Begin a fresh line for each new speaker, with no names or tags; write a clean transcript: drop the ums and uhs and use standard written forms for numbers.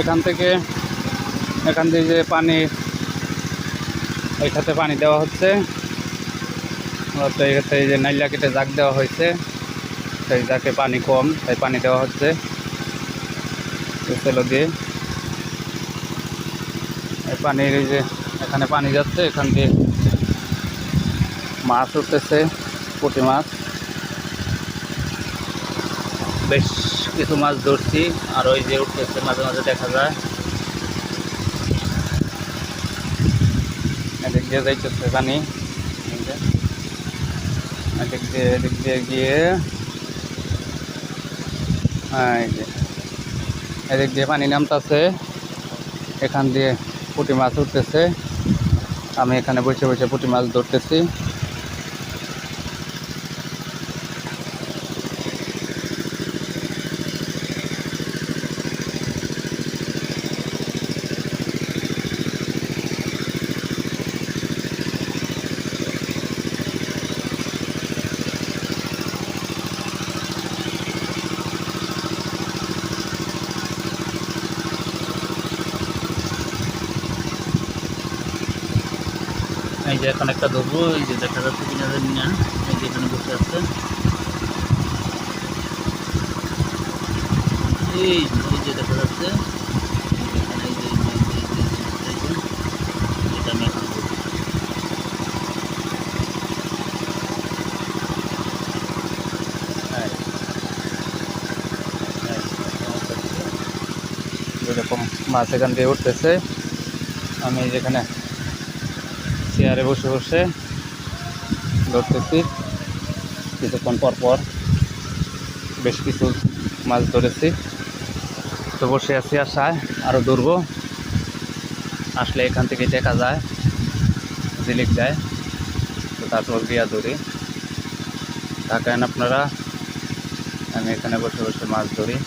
এখান থেকে যে পানি এই খাতে পানি দেওয়া হচ্ছে, এই খাতে এই যে নাইলা কেটে জাগ দেওয়া হয়েছে, সেই জাকে পানি কম তাই পানি দেওয়া হচ্ছে সেলো দিয়ে। এই পানির এই যে এখানে পানি যাচ্ছে, এখান দিয়ে মাছ উঠতেছে, পুঁটি মাছ। বেশ কিছু মাছ ধরছি, আর ওই যে উঠতেছে মাঝে মাঝে দেখা যায়। এদিক দিয়ে যাইতেছে পানি, এদিক দিয়ে গিয়ে এই যে এদিক দিয়ে পানি নামতেছে, এখান দিয়ে পুঁটি মাছ উঠতেছে। আমি এখানে বসে বসে পুঁটি মাছ ধরতেছি। এই যে এখন একটা ধরবো, এই যে দেখা যাচ্ছে কিনা জানি না, এই যে এখানে বসে আছে, এই যে দেখা যাচ্ছে এখানে, এই যে এটা আমি এখন এরকম মাছ এখান দিয়ে উঠতেছে। আমি যেখানে চেয়ারে বসে বসে ধরতেছি, কিছুক্ষণ পর পর বেশ কিছু মাছ ধরেছি। তো বসে আছি আশায় আরও ধরবো, আসলে এখান থেকে দেখা যায়, ঝিলিক যায়, তো তারপর গিয়া ধরি। থাকেন আপনারা, আমি এখানে বসে বসে মাছ ধরি।